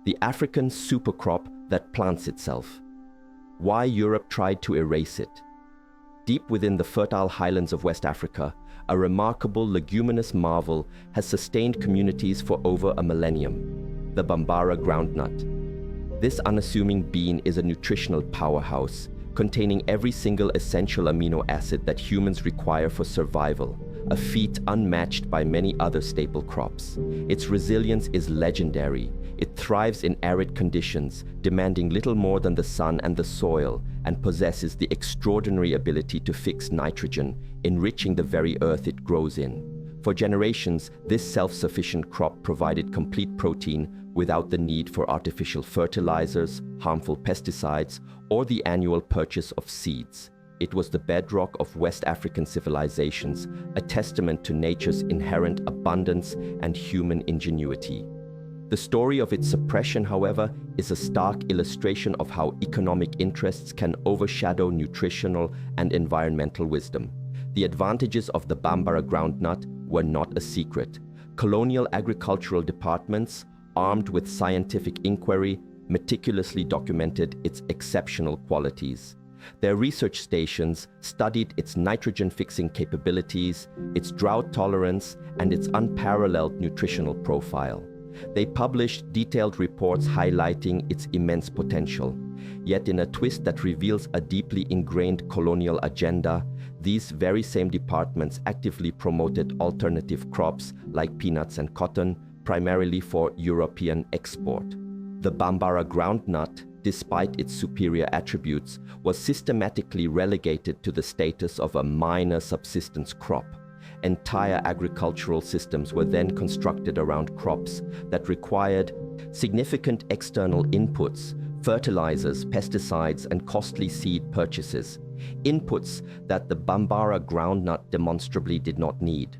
the African supercrop that plants itself. Why Europe tried to erase it. Deep within the fertile highlands of West Africa, a remarkable leguminous marvel has sustained communities for over a millennium, the Bambara groundnut. This unassuming bean is a nutritional powerhouse, containing every single essential amino acid that humans require for survival, a feat unmatched by many other staple crops. Its resilience is legendary. It thrives in arid conditions, demanding little more than the sun and the soil, and possesses the extraordinary ability to fix nitrogen, enriching the very earth it grows in. For generations, this self-sufficient crop provided complete protein without the need for artificial fertilizers, harmful pesticides, or the annual purchase of seeds. It was the bedrock of West African civilizations, a testament to nature's inherent abundance and human ingenuity. The story of its suppression, however, is a stark illustration of how economic interests can overshadow nutritional and environmental wisdom. The advantages of the Bambara groundnut were not a secret. Colonial agricultural departments, armed with scientific inquiry, meticulously documented its exceptional qualities. Their research stations studied its nitrogen-fixing capabilities, its drought tolerance, and its unparalleled nutritional profile. They published detailed reports highlighting its immense potential. Yet in a twist that reveals a deeply ingrained colonial agenda, these very same departments actively promoted alternative crops like peanuts and cotton, primarily for European export. The Bambara groundnut, despite its superior attributes, was systematically relegated to the status of a minor subsistence crop. Entire agricultural systems were then constructed around crops that required significant external inputs, fertilizers, pesticides, and costly seed purchases, inputs that the Bambara groundnut demonstrably did not need.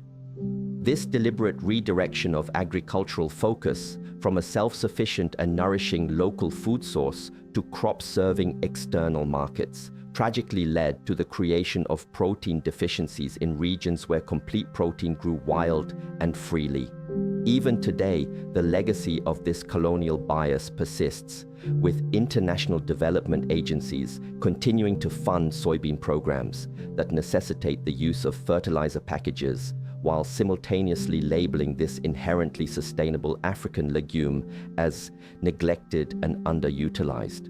This deliberate redirection of agricultural focus from a self-sufficient and nourishing local food source to crops-serving external markets tragically led to the creation of protein deficiencies in regions where complete protein grew wild and freely. Even today, the legacy of this colonial bias persists, with international development agencies continuing to fund soybean programs that necessitate the use of fertilizer packages, while simultaneously labeling this inherently sustainable African legume as neglected and underutilized.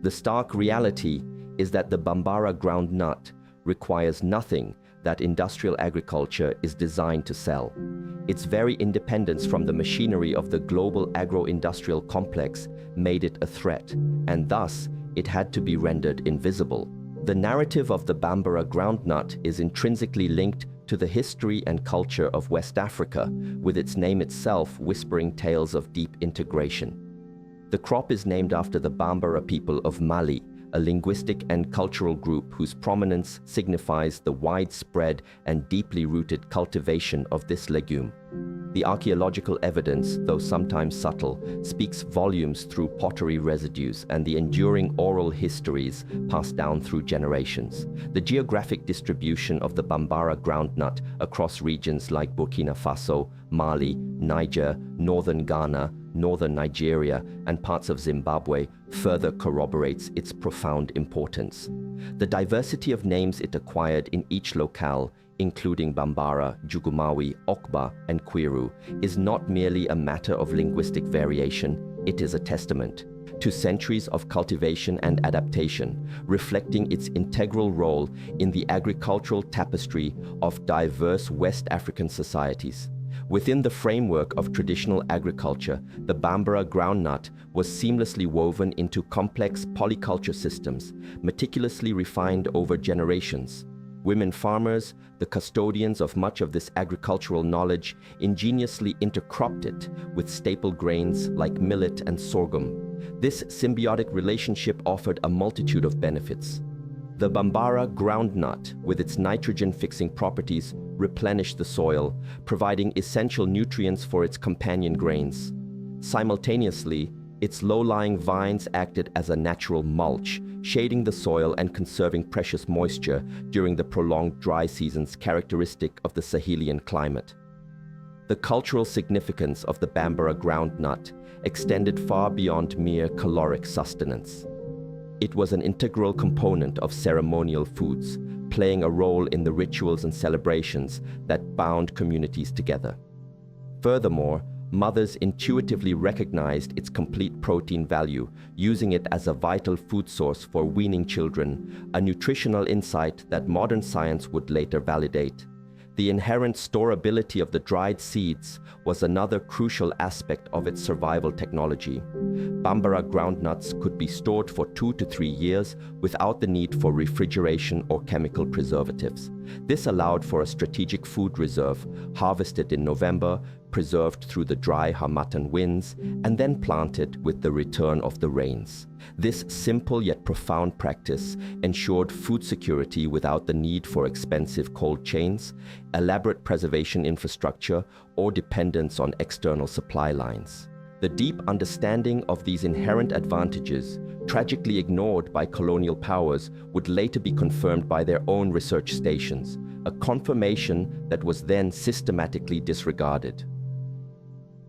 The stark reality is that the Bambara groundnut requires nothing that industrial agriculture is designed to sell. Its very independence from the machinery of the global agro-industrial complex made it a threat, and thus it had to be rendered invisible. The narrative of the Bambara groundnut is intrinsically linked to the history and culture of West Africa, with its name itself whispering tales of deep integration. The crop is named after the Bambara people of Mali, a linguistic and cultural group whose prominence signifies the widespread and deeply rooted cultivation of this legume. The archaeological evidence, though sometimes subtle, speaks volumes through pottery residues and the enduring oral histories passed down through generations. The geographic distribution of the Bambara groundnut across regions like Burkina Faso, Mali, Niger, northern Ghana, northern Nigeria, and parts of Zimbabwe further corroborates its profound importance. The diversity of names it acquired in each locale, including Bambara, Jugumawi, Okba, and Kwiru, is not merely a matter of linguistic variation, it is a testament to centuries of cultivation and adaptation, reflecting its integral role in the agricultural tapestry of diverse West African societies. Within the framework of traditional agriculture, the Bambara groundnut was seamlessly woven into complex polyculture systems, meticulously refined over generations. Women farmers, the custodians of much of this agricultural knowledge, ingeniously intercropped it with staple grains like millet and sorghum. This symbiotic relationship offered a multitude of benefits. The Bambara groundnut, with its nitrogen-fixing properties, replenished the soil, providing essential nutrients for its companion grains. Simultaneously, its low-lying vines acted as a natural mulch, shading the soil and conserving precious moisture during the prolonged dry seasons characteristic of the Sahelian climate. The cultural significance of the Bambara groundnut extended far beyond mere caloric sustenance. It was an integral component of ceremonial foods, playing a role in the rituals and celebrations that bound communities together. Furthermore, mothers intuitively recognized its complete protein value, using it as a vital food source for weaning children, a nutritional insight that modern science would later validate. The inherent storability of the dried seeds was another crucial aspect of its survival technology. Bambara groundnuts could be stored for 2 to 3 years without the need for refrigeration or chemical preservatives. This allowed for a strategic food reserve, harvested in November, preserved through the dry Harmattan winds, and then planted with the return of the rains. This simple yet profound practice ensured food security without the need for expensive cold chains, elaborate preservation infrastructure, or dependence on external supply lines. The deep understanding of these inherent advantages, tragically ignored by colonial powers, would later be confirmed by their own research stations, a confirmation that was then systematically disregarded.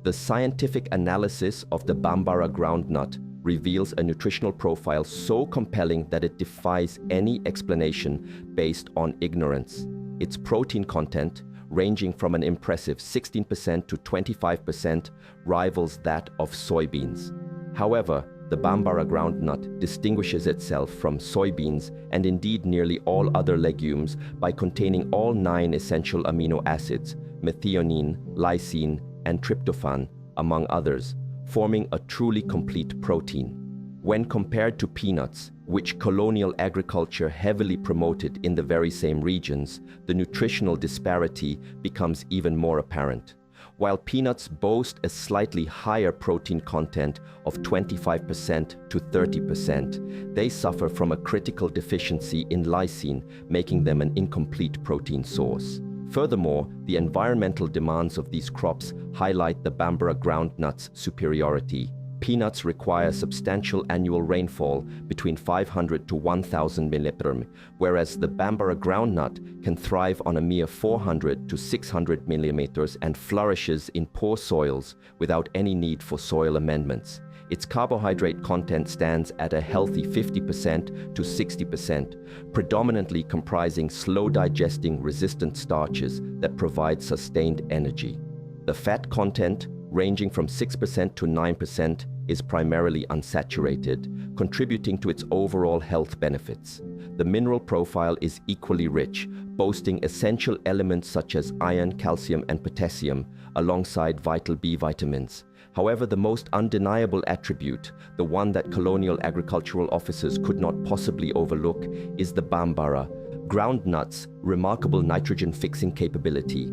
The scientific analysis of the Bambara groundnut reveals a nutritional profile so compelling that it defies any explanation based on ignorance. Its protein content, ranging from an impressive 16% to 25%, rivals that of soybeans. However, the Bambara groundnut distinguishes itself from soybeans and indeed nearly all other legumes by containing all 9 essential amino acids, methionine, lysine, and tryptophan, among others, forming a truly complete protein. When compared to peanuts, which colonial agriculture heavily promoted in the very same regions, the nutritional disparity becomes even more apparent. While peanuts boast a slightly higher protein content of 25% to 30%, they suffer from a critical deficiency in lysine, making them an incomplete protein source. Furthermore, the environmental demands of these crops highlight the Bambara groundnut's superiority. Peanuts require substantial annual rainfall between 500 to 1,000 mm, whereas the Bambara groundnut can thrive on a mere 400 to 600 mm and flourishes in poor soils without any need for soil amendments. Its carbohydrate content stands at a healthy 50% to 60%, predominantly comprising slow-digesting resistant starches that provide sustained energy. The fat content, ranging from 6% to 9%, is primarily unsaturated, contributing to its overall health benefits. The mineral profile is equally rich, boasting essential elements such as iron, calcium, and potassium, alongside vital B vitamins. However, the most undeniable attribute, the one that colonial agricultural officers could not possibly overlook, is the Bambara groundnut's remarkable nitrogen-fixing capability.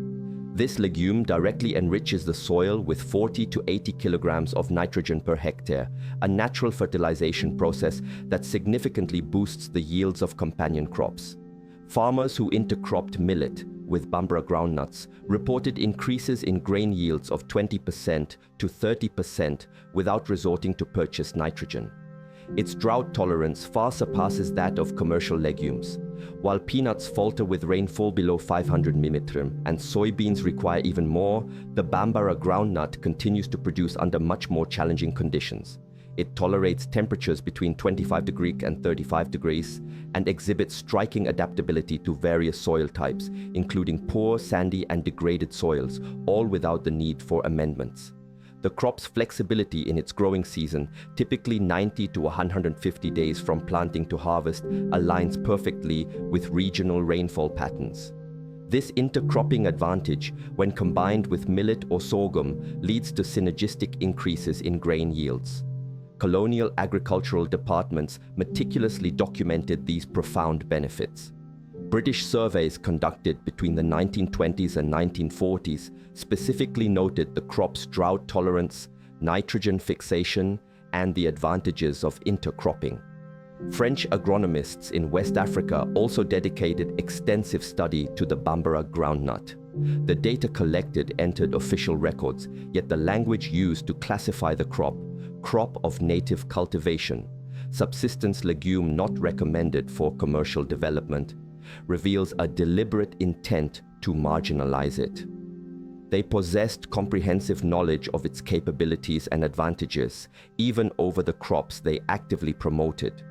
This legume directly enriches the soil with 40 to 80 kilograms of nitrogen per hectare, a natural fertilization process that significantly boosts the yields of companion crops. Farmers who intercropped millet with Bambara groundnuts reported increases in grain yields of 20% to 30% without resorting to purchased nitrogen. Its drought tolerance far surpasses that of commercial legumes. While peanuts falter with rainfall below 500 mm and soybeans require even more, the Bambara groundnut continues to produce under much more challenging conditions. It tolerates temperatures between 25 degrees and 35 degrees and exhibits striking adaptability to various soil types, including poor, sandy, and degraded soils, all without the need for amendments. The crop's flexibility in its growing season, typically 90 to 150 days from planting to harvest, aligns perfectly with regional rainfall patterns. This intercropping advantage, when combined with millet or sorghum, leads to synergistic increases in grain yields. Colonial agricultural departments meticulously documented these profound benefits. British surveys conducted between the 1920s and 1940s specifically noted the crop's drought tolerance, nitrogen fixation, and the advantages of intercropping. French agronomists in West Africa also dedicated extensive study to the Bambara groundnut. The data collected entered official records, yet the language used to classify the crop of native cultivation, subsistence legume not recommended for commercial development, reveals a deliberate intent to marginalize it. They possessed comprehensive knowledge of its capabilities and advantages, even over the crops they actively promoted.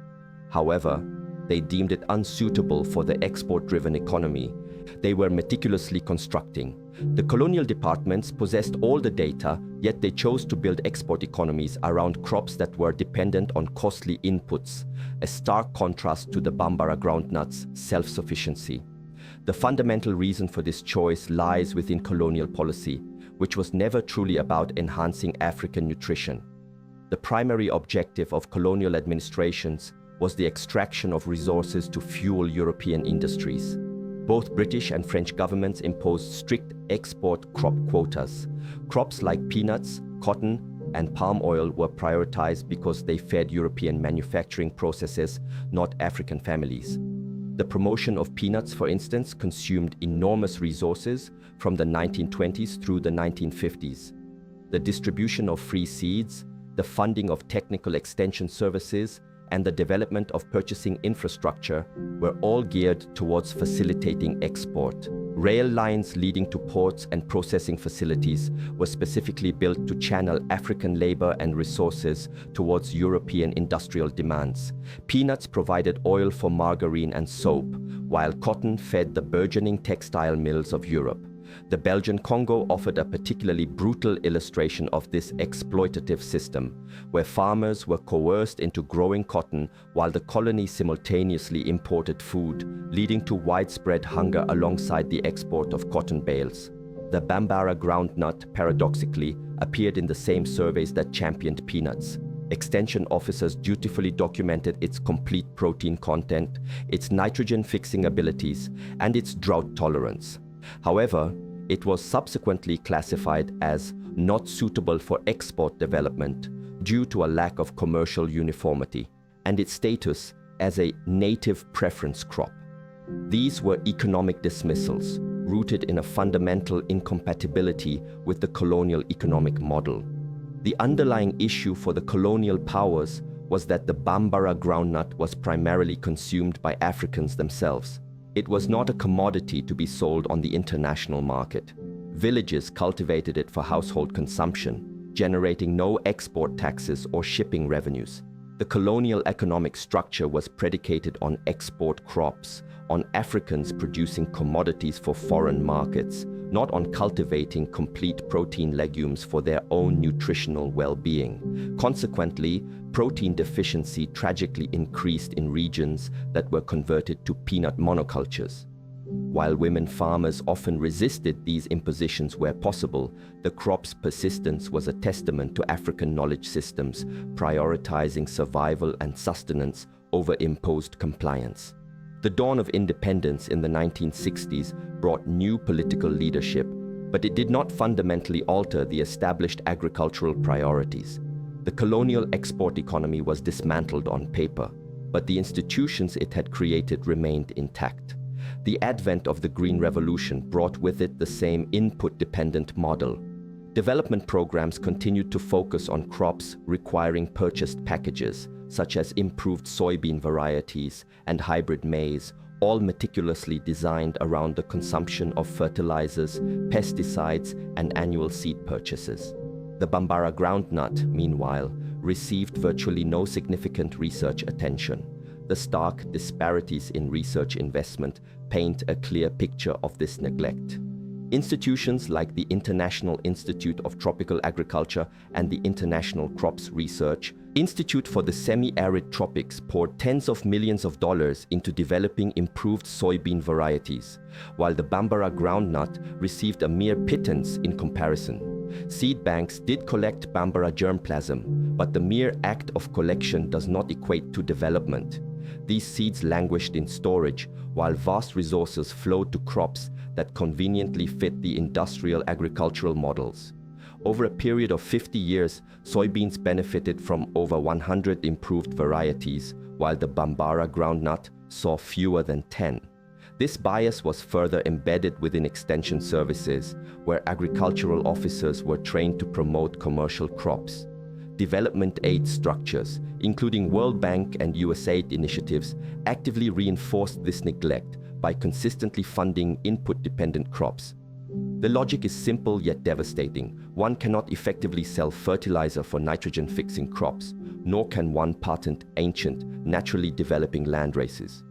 However, they deemed it unsuitable for the export-driven economy they were meticulously constructing. The colonial departments possessed all the data, yet they chose to build export economies around crops that were dependent on costly inputs, a stark contrast to the Bambara groundnut's self-sufficiency. The fundamental reason for this choice lies within colonial policy, which was never truly about enhancing African nutrition. The primary objective of colonial administrations was the extraction of resources to fuel European industries. Both British and French governments imposed strict export crop quotas. Crops like peanuts, cotton, and palm oil were prioritized because they fed European manufacturing processes, not African families. The promotion of peanuts, for instance, consumed enormous resources from the 1920s through the 1950s. The distribution of free seeds, the funding of technical extension services, and the development of purchasing infrastructure were all geared towards facilitating export. Rail lines leading to ports and processing facilities were specifically built to channel African labor and resources towards European industrial demands. Peanuts provided oil for margarine and soap, while cotton fed the burgeoning textile mills of Europe. The Belgian Congo offered a particularly brutal illustration of this exploitative system, where farmers were coerced into growing cotton while the colony simultaneously imported food, leading to widespread hunger alongside the export of cotton bales. The Bambara groundnut, paradoxically, appeared in the same surveys that championed peanuts. Extension officers dutifully documented its complete protein content, its nitrogen-fixing abilities, and its drought tolerance. However, it was subsequently classified as not suitable for export development due to a lack of commercial uniformity, and its status as a native preference crop. These were economic dismissals, rooted in a fundamental incompatibility with the colonial economic model. The underlying issue for the colonial powers was that the Bambara groundnut was primarily consumed by Africans themselves. It was not a commodity to be sold on the international market. Villages cultivated it for household consumption, generating no export taxes or shipping revenues. The colonial economic structure was predicated on export crops, on Africans producing commodities for foreign markets, not on cultivating complete protein legumes for their own nutritional well-being. Consequently, protein deficiency tragically increased in regions that were converted to peanut monocultures. While women farmers often resisted these impositions where possible, the crop's persistence was a testament to African knowledge systems prioritizing survival and sustenance over imposed compliance. The dawn of independence in the 1960s brought new political leadership, but it did not fundamentally alter the established agricultural priorities. The colonial export economy was dismantled on paper, but the institutions it had created remained intact. The advent of the Green Revolution brought with it the same input-dependent model. Development programs continued to focus on crops requiring purchased packages, such as improved soybean varieties and hybrid maize, all meticulously designed around the consumption of fertilizers, pesticides, and annual seed purchases. The Bambara groundnut, meanwhile, received virtually no significant research attention. The stark disparities in research investment paint a clear picture of this neglect. Institutions like the International Institute of Tropical Agriculture and the International Crops Research Institute for the Semi-Arid Tropics poured tens of millions of dollars into developing improved soybean varieties, while the Bambara groundnut received a mere pittance in comparison. Seed banks did collect Bambara germplasm, but the mere act of collection does not equate to development. These seeds languished in storage, while vast resources flowed to crops that conveniently fit the industrial agricultural models. Over a period of 50 years, soybeans benefited from over 100 improved varieties, while the Bambara groundnut saw fewer than 10. This bias was further embedded within extension services, where agricultural officers were trained to promote commercial crops. Development aid structures, including World Bank and USAID initiatives, actively reinforced this neglect by consistently funding input-dependent crops. The logic is simple yet devastating. One cannot effectively sell fertilizer for nitrogen-fixing crops, nor can one patent ancient, naturally developing land races.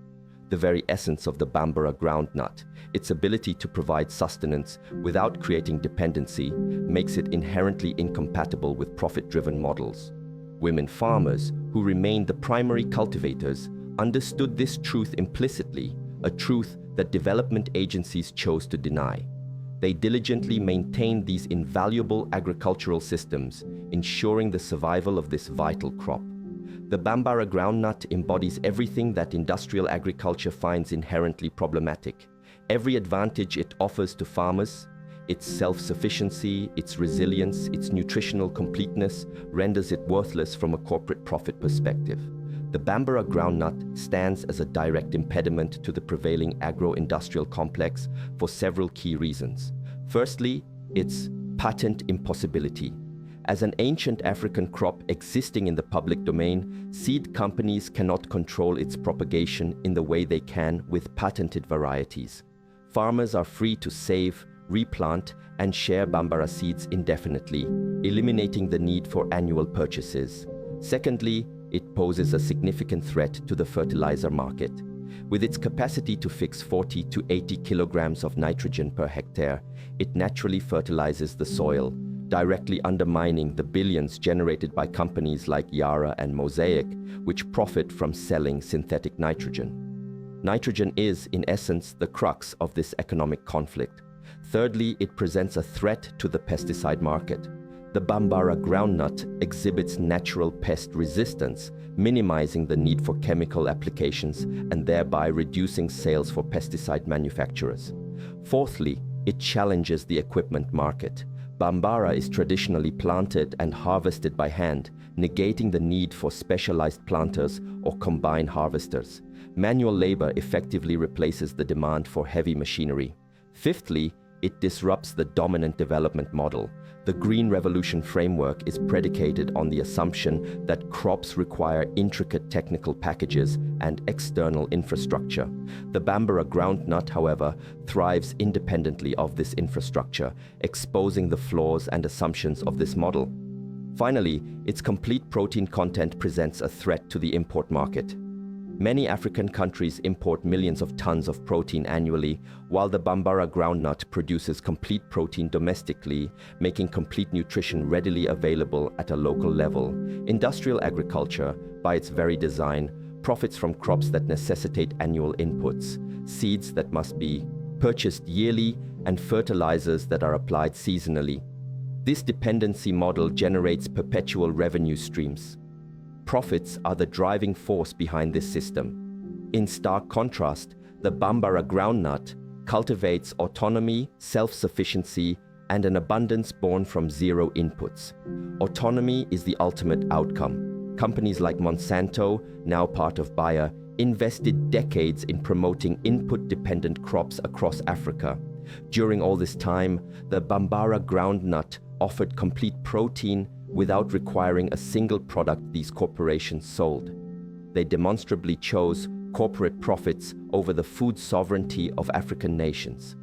The very essence of the Bambara groundnut, its ability to provide sustenance without creating dependency, makes it inherently incompatible with profit-driven models. Women farmers, who remained the primary cultivators, understood this truth implicitly, a truth that development agencies chose to deny. They diligently maintained these invaluable agricultural systems, ensuring the survival of this vital crop. The Bambara groundnut embodies everything that industrial agriculture finds inherently problematic. Every advantage it offers to farmers, its self-sufficiency, its resilience, its nutritional completeness, renders it worthless from a corporate profit perspective. The Bambara groundnut stands as a direct impediment to the prevailing agro-industrial complex for several key reasons. Firstly, its patent impossibility. As an ancient African crop existing in the public domain, seed companies cannot control its propagation in the way they can with patented varieties. Farmers are free to save, replant, and share Bambara seeds indefinitely, eliminating the need for annual purchases. Secondly, it poses a significant threat to the fertilizer market. With its capacity to fix 40 to 80 kilograms of nitrogen per hectare, it naturally fertilizes the soil, directly undermining the billions generated by companies like Yara and Mosaic, which profit from selling synthetic nitrogen. Nitrogen is, in essence, the crux of this economic conflict. Thirdly, it presents a threat to the pesticide market. The Bambara groundnut exhibits natural pest resistance, minimizing the need for chemical applications and thereby reducing sales for pesticide manufacturers. Fourthly, it challenges the equipment market. Bambara is traditionally planted and harvested by hand, negating the need for specialized planters or combine harvesters. Manual labor effectively replaces the demand for heavy machinery. Fifthly, it disrupts the dominant development model. The Green Revolution framework is predicated on the assumption that crops require intricate technical packages and external infrastructure. The Bambara groundnut, however, thrives independently of this infrastructure, exposing the flaws and assumptions of this model. Finally, its complete protein content presents a threat to the import market. Many African countries import millions of tons of protein annually, while the Bambara groundnut produces complete protein domestically, making complete nutrition readily available at a local level. Industrial agriculture, by its very design, profits from crops that necessitate annual inputs, seeds that must be purchased yearly, and fertilizers that are applied seasonally. This dependency model generates perpetual revenue streams. Profits are the driving force behind this system. In stark contrast, the Bambara groundnut cultivates autonomy, self-sufficiency, and an abundance born from zero inputs. Autonomy is the ultimate outcome. Companies like Monsanto, now part of Bayer, invested decades in promoting input-dependent crops across Africa. During all this time, the Bambara groundnut offered complete protein without requiring a single product these corporations sold. They demonstrably chose corporate profits over the food sovereignty of African nations.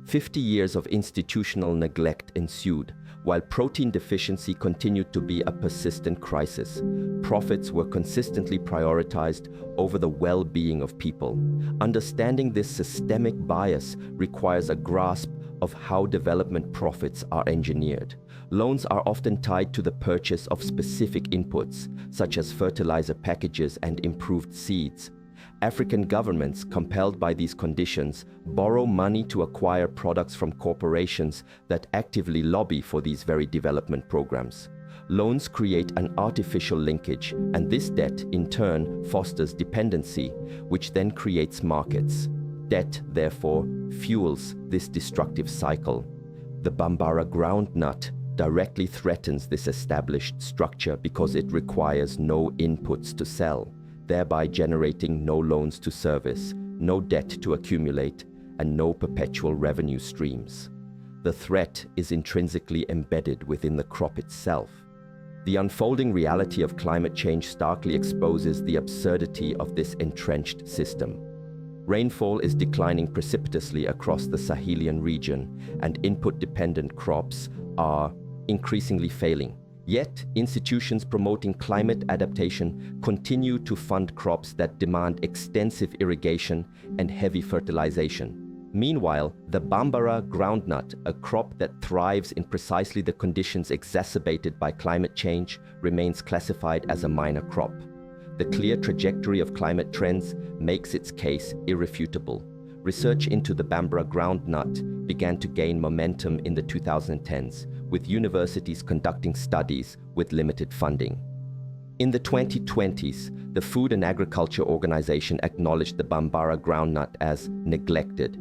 50 years of institutional neglect ensued, while protein deficiency continued to be a persistent crisis. Profits were consistently prioritized over the well-being of people. Understanding this systemic bias requires a grasp of how development profits are engineered. Loans are often tied to the purchase of specific inputs, such as fertilizer packages and improved seeds. African governments, compelled by these conditions, borrow money to acquire products from corporations that actively lobby for these very development programs. Loans create an artificial linkage, and this debt, in turn, fosters dependency, which then creates markets. Debt, therefore, fuels this destructive cycle. The Bambara groundnut directly threatens this established structure because it requires no inputs to sell, thereby generating no loans to service, no debt to accumulate, and no perpetual revenue streams. The threat is intrinsically embedded within the crop itself. The unfolding reality of climate change starkly exposes the absurdity of this entrenched system. Rainfall is declining precipitously across the Sahelian region, and input-dependent crops are increasingly failing. Yet, institutions promoting climate adaptation continue to fund crops that demand extensive irrigation and heavy fertilization. Meanwhile, the Bambara groundnut, a crop that thrives in precisely the conditions exacerbated by climate change, remains classified as a minor crop. The clear trajectory of climate trends makes its case irrefutable. Research into the Bambara groundnut began to gain momentum in the 2010s, with universities conducting studies with limited funding. In the 2020s, the Food and Agriculture Organization acknowledged the Bambara groundnut as neglected.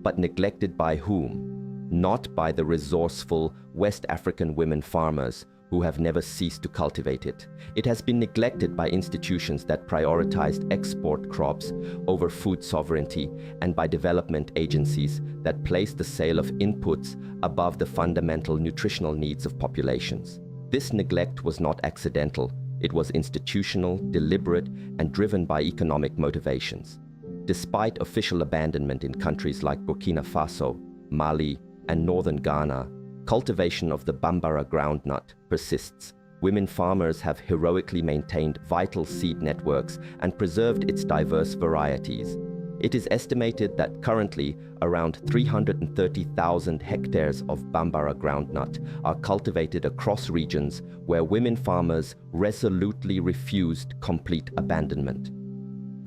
But neglected by whom? Not by the resourceful West African women farmers who have never ceased to cultivate it. It has been neglected by institutions that prioritized export crops over food sovereignty, and by development agencies that placed the sale of inputs above the fundamental nutritional needs of populations. This neglect was not accidental. It was institutional, deliberate, and driven by economic motivations. Despite official abandonment in countries like Burkina Faso, Mali, and northern Ghana, cultivation of the Bambara groundnut persists. Women farmers have heroically maintained vital seed networks and preserved its diverse varieties. It is estimated that currently around 330,000 hectares of Bambara groundnut are cultivated across regions where women farmers resolutely refused complete abandonment.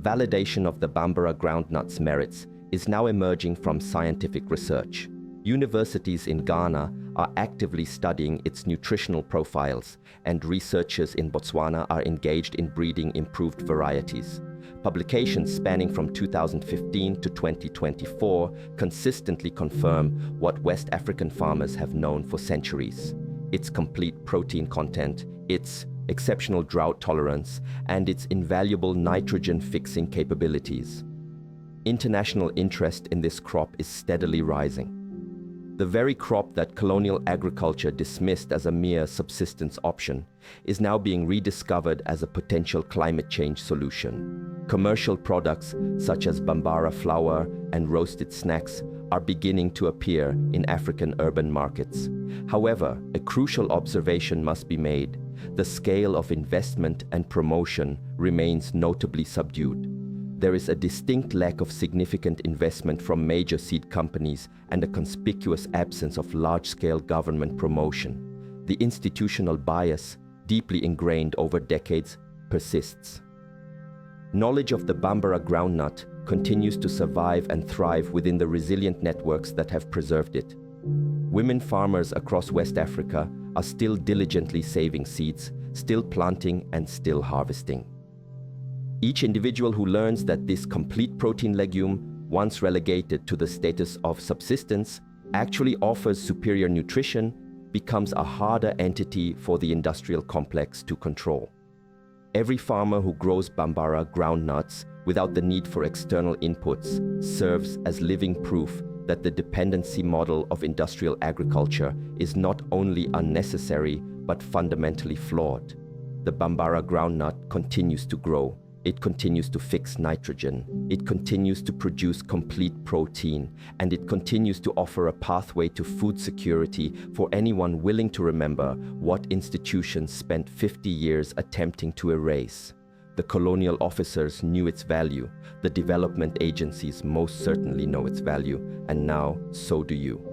Validation of the Bambara groundnut's merits is now emerging from scientific research. Universities in Ghana are actively studying its nutritional profiles, and researchers in Botswana are engaged in breeding improved varieties. Publications spanning from 2015 to 2024 consistently confirm what West African farmers have known for centuries: its complete protein content, its exceptional drought tolerance, and its invaluable nitrogen-fixing capabilities. International interest in this crop is steadily rising. The very crop that colonial agriculture dismissed as a mere subsistence option is now being rediscovered as a potential climate change solution. Commercial products such as Bambara flour and roasted snacks are beginning to appear in African urban markets. However, a crucial observation must be made: the scale of investment and promotion remains notably subdued. There is a distinct lack of significant investment from major seed companies and a conspicuous absence of large-scale government promotion. The institutional bias, deeply ingrained over decades, persists. Knowledge of the Bambara groundnut continues to survive and thrive within the resilient networks that have preserved it. Women farmers across West Africa are still diligently saving seeds, still planting, and still harvesting. Each individual who learns that this complete protein legume, once relegated to the status of subsistence, actually offers superior nutrition, becomes a harder entity for the industrial complex to control. Every farmer who grows Bambara groundnuts without the need for external inputs serves as living proof that the dependency model of industrial agriculture is not only unnecessary but fundamentally flawed. The Bambara groundnut continues to grow. It continues to fix nitrogen, it continues to produce complete protein, and it continues to offer a pathway to food security for anyone willing to remember what institutions spent 50 years attempting to erase. The colonial officers knew its value, the development agencies most certainly know its value, and now so do you.